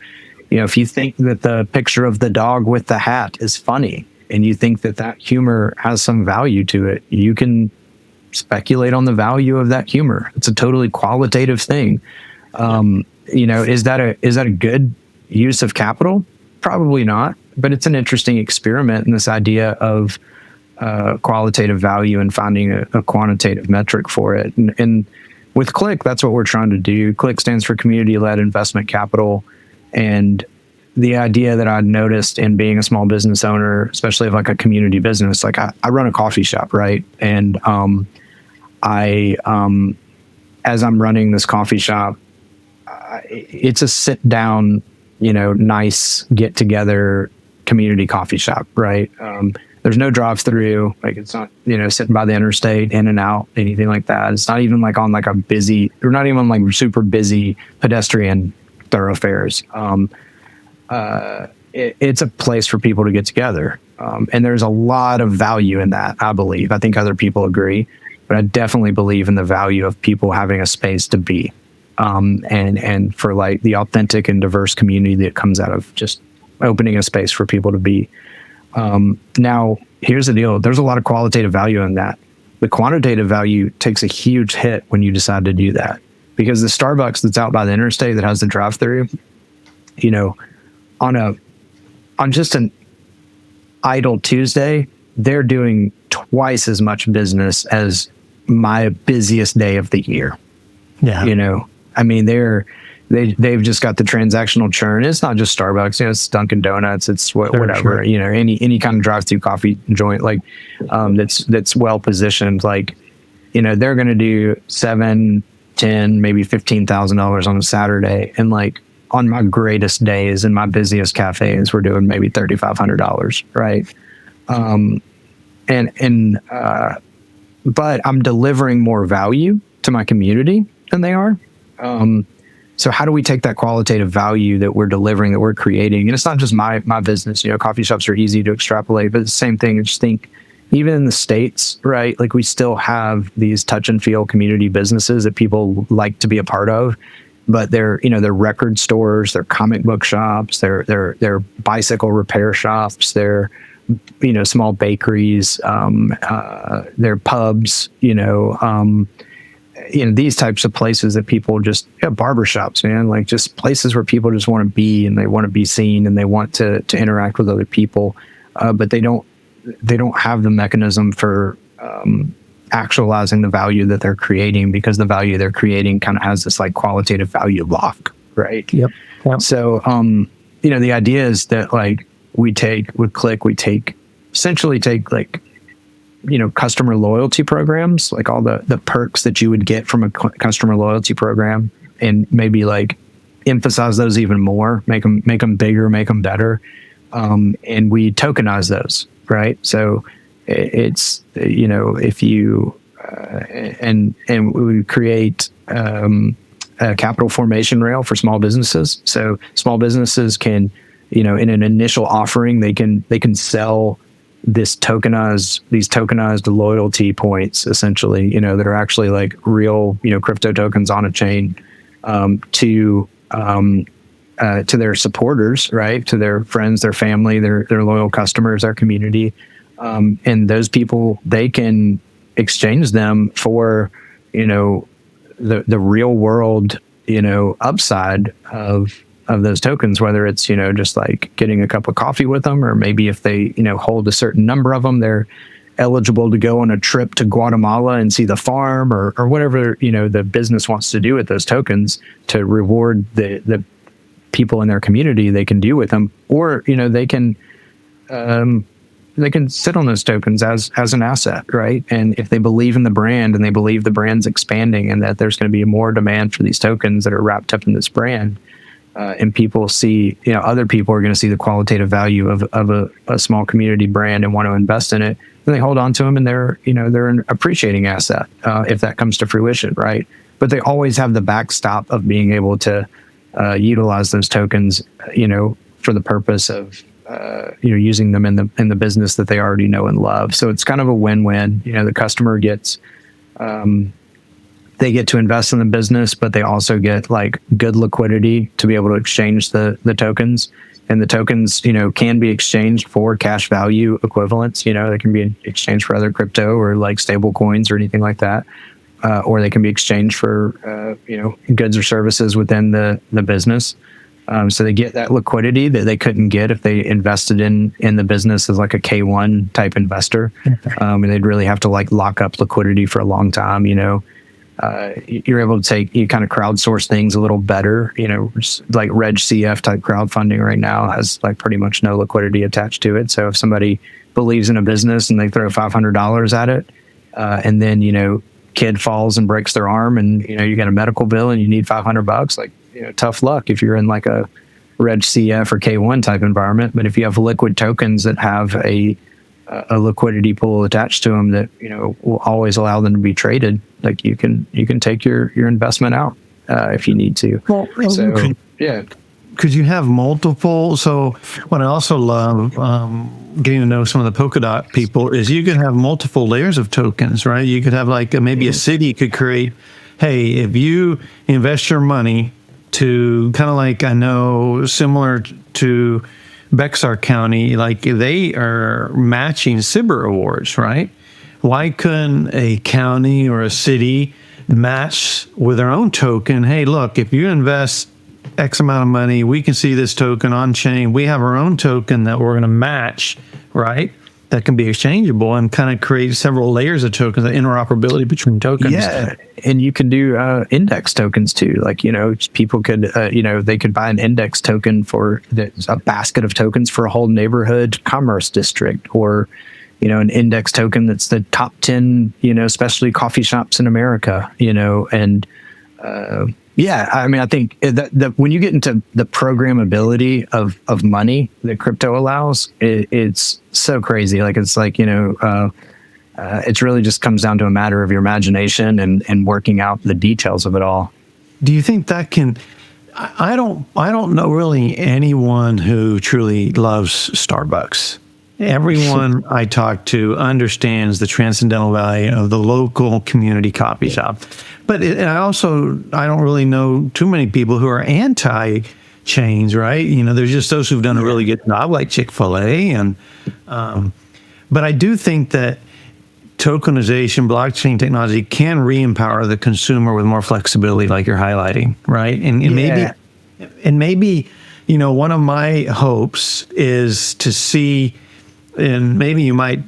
if you think that the picture of the dog with the hat is funny, and you think that humor has some value to it, you can speculate on the value of that humor. It's a totally qualitative thing. Is that a good use of capital? Probably not, but it's an interesting experiment in this idea of qualitative value and finding a quantitative metric for it. And with Click, that's what we're trying to do. Click stands for community-led investment capital. And the idea that I noticed in being a small business owner, especially of like a community business, like I run a coffee shop, right? And as I'm running this coffee shop, it's a sit down, nice get together community coffee shop, right? There's no drive through, like it's not, sitting by the interstate, in and out, anything like that. It's not even like on like we're not even like super busy pedestrian thoroughfares. It's a place for people to get together. And there's a lot of value in that, I believe. I think other people agree, but I definitely believe in the value of people having a space to be. And for like the authentic and diverse community that comes out of just opening a space for people to be. Now, here's the deal. There's a lot of qualitative value in that. The quantitative value takes a huge hit when you decide to do that, because the Starbucks that's out by the interstate that has the drive-through, on just an idle Tuesday, they're doing twice as much business as my busiest day of the year. Yeah. I mean, they've just got the transactional churn. It's not just Starbucks, it's Dunkin' Donuts, it's whatever, sure. Any kind of drive-through coffee joint, like, that's well positioned. Like, they're going to do $7,000, $10,000, maybe $15,000 on a Saturday. And like on my greatest days in my busiest cafes, we're doing maybe $3,500. Right. But I'm delivering more value to my community than they are. So how do we take that qualitative value that we're delivering, that we're creating? And it's not just my business, coffee shops are easy to extrapolate, but it's the same thing. I just think even in the States, right? Like we still have these touch and feel community businesses that people like to be a part of, but they're record stores, they're comic book shops, they're bicycle repair shops, they're, small bakeries, they're pubs, these types of places that people just, barbershops, man, like just places where people just want to be and they want to be seen and they want to interact with other people. But they don't have the mechanism for actualizing the value that they're creating, because the value they're creating kind of has this like qualitative value lock, right? Yep. So, the idea is that like we essentially take like, customer loyalty programs, like all the perks that you would get from a customer loyalty program, and maybe like emphasize those even more, make them bigger, make them better. And we tokenize those, right? So it's, if you, and we create, a capital formation rail for small businesses. So small businesses can, in an initial offering, they can sell these tokenized loyalty points, essentially, that are actually like real, crypto tokens on a chain, to their supporters, right? To their friends, their family, their loyal customers, their community. And those people, they can exchange them for, the real world, upside of those tokens, whether it's, just like getting a cup of coffee with them, or maybe if they, hold a certain number of them, they're eligible to go on a trip to Guatemala and see the farm, or whatever, the business wants to do with those tokens to reward the people in their community. They can do with them, or, they can sit on those tokens as an asset, right? And if they believe in the brand and they believe the brand's expanding and that there's going to be more demand for these tokens that are wrapped up in this brand, and people see, other people are going to see the qualitative value of a small community brand and want to invest in it, then they hold on to them, and they're an appreciating asset if that comes to fruition, right? But they always have the backstop of being able to utilize those tokens, for the purpose of using them in the business that they already know and love. So it's kind of a win-win. The customer gets, they get to invest in the business, but they also get like good liquidity to be able to exchange the tokens. And the tokens, can be exchanged for cash value equivalents. They can be exchanged for other crypto or like stable coins or anything like that. Or they can be exchanged for, goods or services within the business. So they get that liquidity that they couldn't get if they invested in the business as like a K1 type investor. And they'd really have to like lock up liquidity for a long time. You're able to you kind of crowdsource things a little better, like Reg CF type crowdfunding right now has like pretty much no liquidity attached to it. So if somebody believes in a business and they throw $500 at it, and then, kid falls and breaks their arm, and, you got a medical bill and you need $500, like, tough luck if you're in like a Reg CF or K1 type environment. But if you have liquid tokens that have a liquidity pool attached to them that, will always allow them to be traded, like you can take your investment out if you need to. Well, so, yeah. Could you have multiple? So what I also love getting to know some of the Polkadot people is you could have multiple layers of tokens, right? You could have like maybe a city could create, hey, if you invest your money to kind of like, I know similar to Bexar County, like they are matching SIBR awards, right? Why couldn't a county or a city match with their own token? Hey, look, if you invest X amount of money, we can see this token on chain. We have our own token that we're going to match, right? That can be exchangeable and kind of create several layers of tokens, the interoperability between tokens. Yeah, and you can do index tokens too. Like, people could, they could buy an index token for a basket of tokens for a whole neighborhood commerce district, or, an index token that's the top 10, specialty coffee shops in America, and yeah, I mean, I think that when you get into the programmability of money that crypto allows, it's so crazy. Like, it's like, it's really just comes down to a matter of your imagination and working out the details of it all. Do you think that can, I don't know really anyone who truly loves Starbucks. Everyone I talk to understands the transcendental value of the local community coffee shop. But I don't really know too many people who are anti-chains, right? There's just those who've done a really good job, like Chick-fil-A. But I do think that tokenization, blockchain technology can re-empower the consumer with more flexibility, like you're highlighting, right? And maybe, one of my hopes is to see, and maybe you might,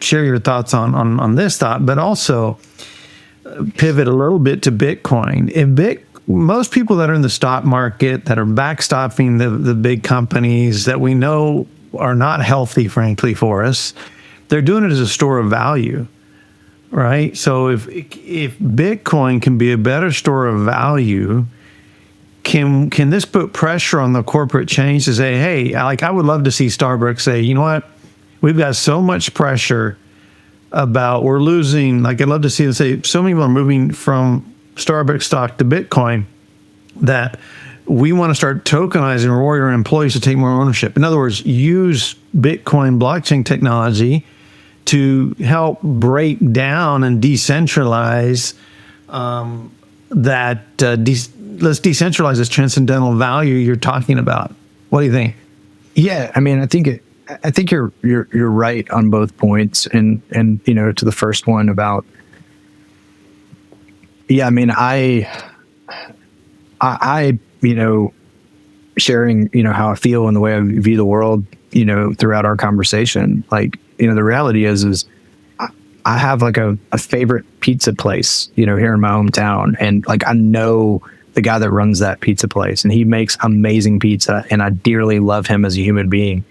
share your thoughts on this thought, but also pivot a little bit to Bitcoin. If most people that are in the stock market that are backstopping the big companies that we know are not healthy, frankly, for us, they're doing it as a store of value, right? So if Bitcoin can be a better store of value, can this put pressure on the corporate chains to say, hey, like, I would love to see Starbucks say, you know what, we've got so much pressure about we're losing, like, I'd love to see them say, so many people are moving from Starbucks stock to Bitcoin that we want to start tokenizing or reward our employees to take more ownership. In other words, use Bitcoin blockchain technology to help break down and decentralize let's decentralize this transcendental value you're talking about. What do you think? Yeah, I mean, I think you're right on both points, and you know, to the first one about, yeah, I mean, I you know, sharing, you know, how I feel and the way I view the world, you know, throughout our conversation, like, you know, the reality is I have like a favorite pizza place, you know, here in my hometown, and like, I know the guy that runs that pizza place, and he makes amazing pizza, and I dearly love him as a human being.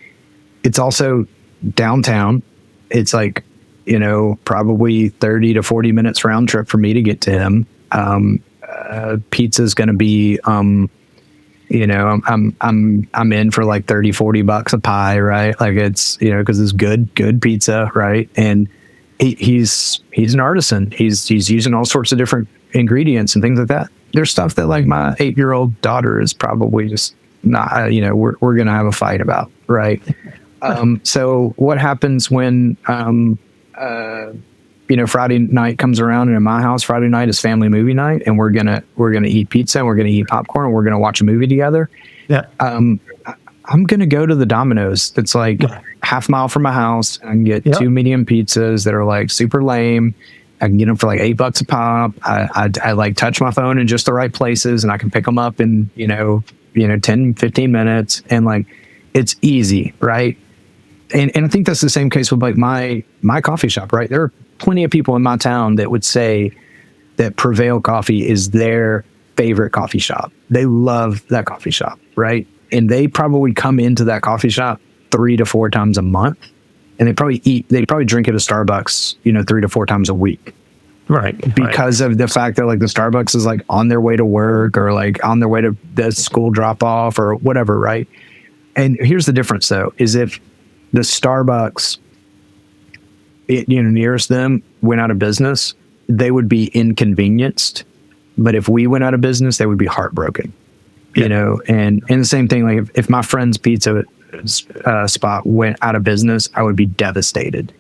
It's also downtown. It's like, you know, probably 30 to 40 minutes round trip for me to get to him. Pizza is going to be, you know, I'm in for like 30, 40 bucks a pie, right? Like, it's, you know, cause it's good pizza. Right. And he's an artisan. He's using all sorts of different ingredients and things like that. There's stuff that like my 8-year-old daughter is probably just not, you know, we're going to have a fight about. Right. So what happens when, you know, Friday night comes around, and in my house, Friday night is family movie night, and we're gonna eat pizza, and we're gonna eat popcorn, and we're gonna watch a movie together. Yeah. I'm gonna go to the Domino's that's like half mile from my house, and I can get 2 medium pizzas that are like super lame. I can get them for like $8 a pop. I like touch my phone in just the right places, and I can pick them up in, you know, 10, 15 minutes, and like, it's easy, right? And I think that's the same case with like my coffee shop, right? There are plenty of people in my town that would say that Prevail Coffee is their favorite coffee shop. They love that coffee shop, right? And they probably come into that coffee shop 3 to 4 times a month, and they probably drink at a Starbucks, you know, 3 to 4 times a week. Right. Because of the fact that like the Starbucks is like on their way to work, or like on their way to the school drop off, or whatever, right? And here's the difference though, is if the Starbucks, you know, nearest them went out of business, they would be inconvenienced. But if we went out of business, they would be heartbroken, you know? And the same thing, like if my friend's pizza spot went out of business, I would be devastated.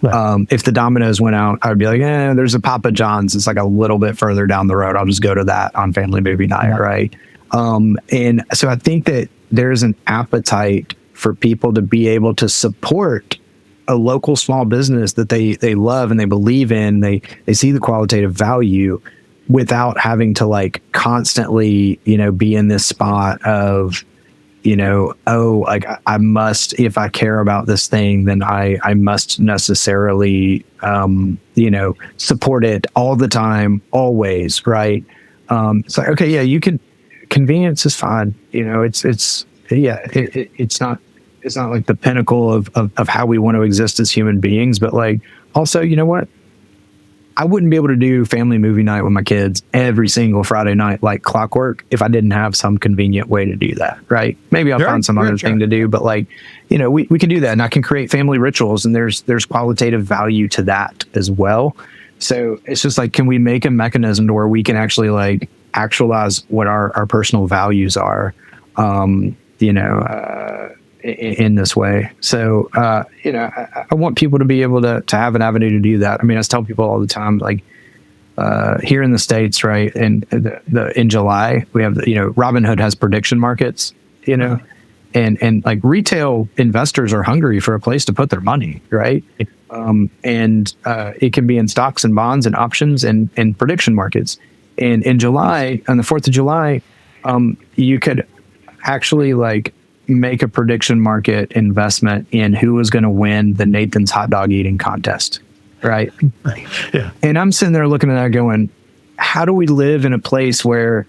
Right. If the Domino's went out, I would be like, there's a Papa John's. It's like a little bit further down the road. I'll just go to that on family movie night. Yeah. Right. And so I think that there's an appetite for people to be able to support a local small business that they love and they believe in. They see the qualitative value without having to like constantly, you know, be in this spot of, you know, oh, like I must, if I care about this thing, then I must necessarily, you know, support it all the time, always. Right. It's like, okay, yeah, you can, convenience is fine. You know, it's not like the pinnacle of how we want to exist as human beings, but like, also, you know what? I wouldn't be able to do family movie night with my kids every single Friday night like clockwork if I didn't have some convenient way to do that, right? Maybe I'll find some other thing to do, but like, you know, we can do that, and I can create family rituals, and there's qualitative value to that as well. So it's just like, can we make a mechanism to where we can actually like actualize what our personal values are, you know, in this way. So, you know, I want people to be able to have an avenue to do that. I mean, I tell people all the time, like, here in the States, right, and in July, we have, you know, Robinhood has prediction markets, you know, and like retail investors are hungry for a place to put their money, right? And it can be in stocks and bonds and options and prediction markets. And in July, on the 4th of July, you could actually like make a prediction market investment in who was going to win the Nathan's hot dog eating contest. Right. Yeah. And I'm sitting there looking at that going, how do we live in a place where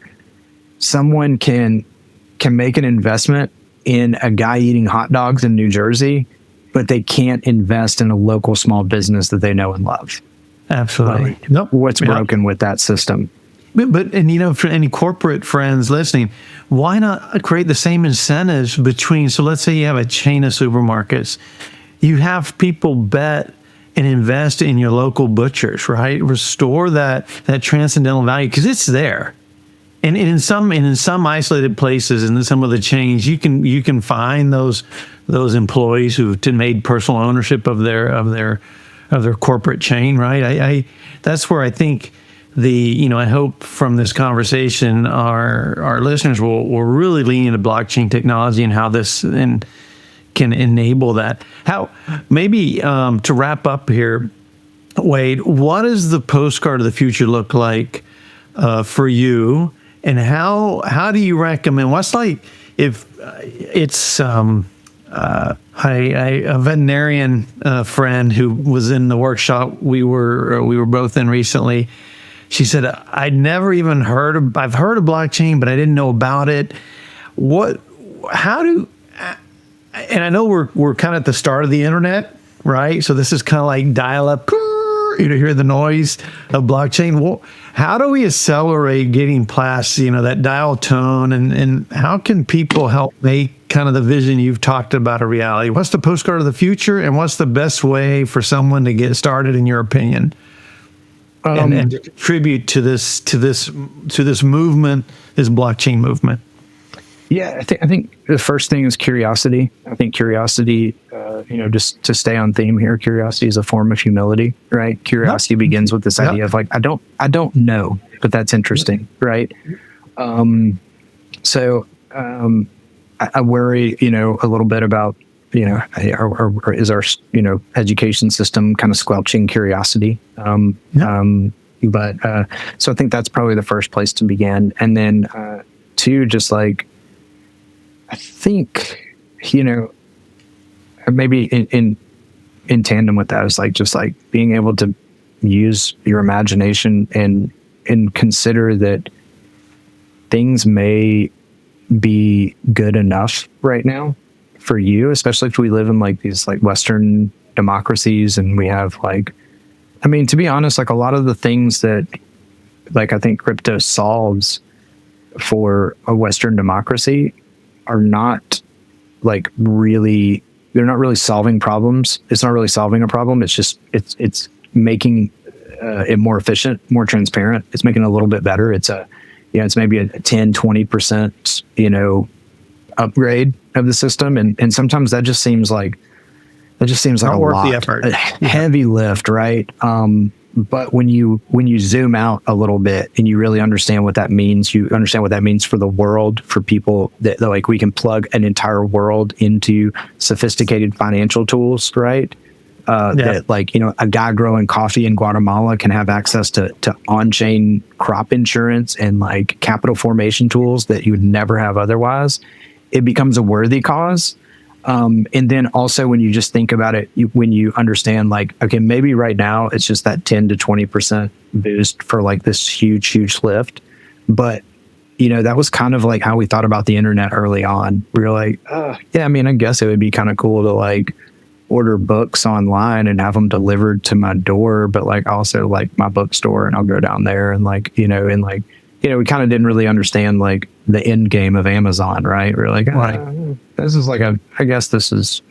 someone can make an investment in a guy eating hot dogs in New Jersey, but they can't invest in a local small business that they know and love. Absolutely. Like, what's broken with that system? But for any corporate friends listening, why not create the same incentives between, so let's say you have a chain of supermarkets, you have people bet and invest in your local butchers, right? Restore that transcendental value, because it's there. And in some isolated places, and in some of the chains, you can find those employees who've made personal ownership of their corporate chain, right? That's where I think I hope from this conversation our listeners will really lean into blockchain technology and how this can enable that. How maybe to wrap up here, Wade, what does the postcard of the future look like for you? And how do you recommend? What's like if it's a veterinarian friend who was in the workshop we were both in recently. She said, I'd never even I've heard of blockchain, but I didn't know about it. And I know we're kind of at the start of the internet, right? So this is kind of like dial up. You hear the noise of blockchain. Well, how do we accelerate getting past, that dial tone, and how can people help make kind of the vision you've talked about a reality? What's the postcard of the future, and what's the best way for someone to get started, in your opinion, and to contribute to this movement, this blockchain movement? Yeah, I think the first thing is curiosity. I think curiosity, just to stay on theme here, curiosity is a form of humility, right? Curiosity begins with this idea of like, I don't know, but that's interesting, right? So I worry, a little bit about, is our education system kind of squelching curiosity? So I think that's probably the first place to begin, and then two, just like, I think, maybe in tandem with that is just being able to use your imagination and consider that things may be good enough right now for you, especially if we live in these Western democracies, and we have to be honest, a lot of the things that I think crypto solves for a Western democracy are not really, they're not really solving problems. It's not really solving a problem. It's just, it's making it more efficient, more transparent. It's making it a little bit better. It's it's maybe a 10, 20%, upgrade of the system. And sometimes that just seems like a lot, the effort. A heavy lift, right? But when you zoom out a little bit and you really understand what that means, you understand what that means for the world, for people that we can plug an entire world into sophisticated financial tools, right? That a guy growing coffee in Guatemala can have access to on-chain crop insurance and capital formation tools that you would never have otherwise. It becomes a worthy cause. And then also when you just think about it, when you understand okay, maybe right now it's just that 10 to 20% boost for this huge lift. But, that was kind of how we thought about the internet early on. We were I guess it would be kind of cool to order books online and have them delivered to my door, but also my bookstore, and I'll go down there and we kind of didn't really understand the end game of Amazon, right? We're this is I guess this is,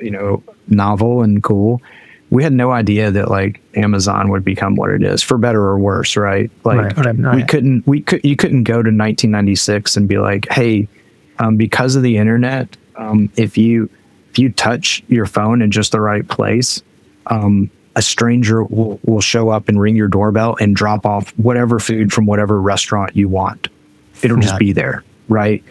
novel and cool. We had no idea that Amazon would become what it is, for better or worse, right? You couldn't go to 1996 and be hey, because of the internet, if you touch your phone in just the right place, a stranger will show up and ring your doorbell and drop off whatever food from whatever restaurant you want. It'll just be there, right?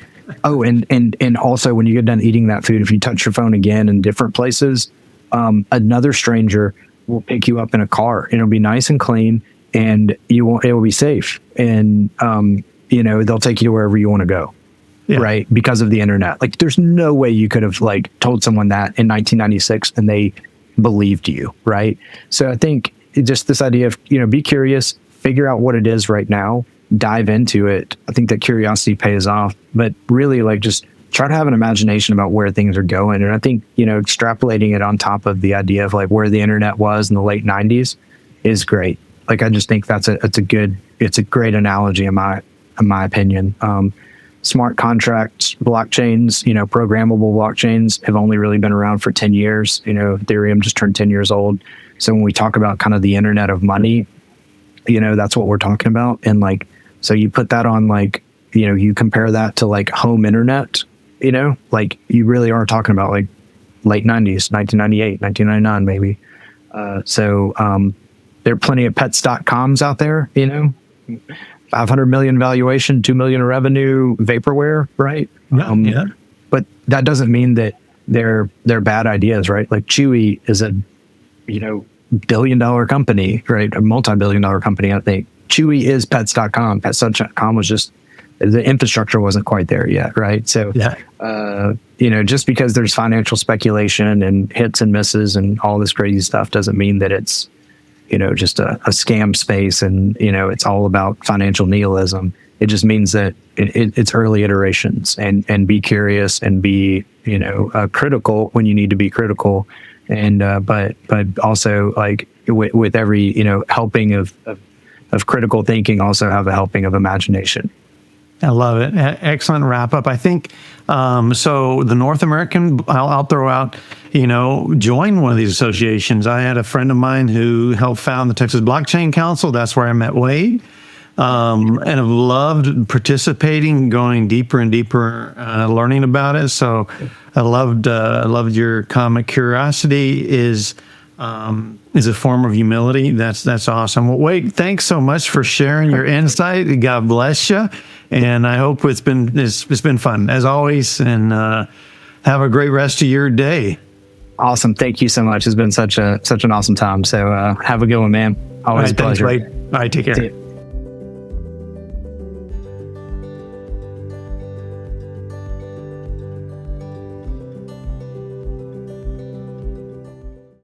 Oh, and also when you get done eating that food, if you touch your phone again in different places, another stranger will pick you up in a car, and it'll be nice and clean, and it will be safe, and they'll take you to wherever you want to go. Yeah. Right, because of the internet. There's no way you could have told someone that in 1996 and they believed you, right? So I think just this idea of be curious, figure out what it is right now dive into it, I think that curiosity pays off. But really, like, just try to have an imagination about where things are going. And I think, extrapolating it on top of the idea of like where the internet was in the late 90s is great. Like, I just think it's a great analogy in my opinion. Smart contracts, blockchains, programmable blockchains have only really been around for 10 years. Ethereum just turned 10 years old. So when we talk about kind of the internet of money, that's what we're talking about. And like, so you put that on, like, you compare that to like home internet, like you really are talking about like late 90s, 1998, 1999, maybe. There are plenty of pets.coms out there, 500 million valuation, 2 million in revenue, vaporware, right? Yeah. But that doesn't mean that they're bad ideas, right? Like Chewy is a, billion-dollar company, right? A multi-billion-dollar company, I think. Chewy is pets.com. Pets.com was just, the infrastructure wasn't quite there yet, right? So, just because there's financial speculation and hits and misses and all this crazy stuff doesn't mean that it's, just a scam space and, it's all about financial nihilism. It just means that it's early iterations, and be curious and be, critical when you need to be critical. And, but also like with every, helping of critical thinking, also have a helping of imagination. I love it. Excellent wrap up. I think, so the North American, I'll throw out, join one of these associations. I had a friend of mine who helped found the Texas Blockchain Council. That's where I met Wade. And I've loved participating, going deeper and deeper, learning about it. So I loved your comment. Curiosity is a form of humility. That's awesome. Well, Wade, thanks so much for sharing your insight. God bless you. And I hope it's been fun as always. And have a great rest of your day. Awesome. Thank you so much. It's been such an awesome time. So have a good one, man. Always a pleasure. Thanks, Wade. All right, take care.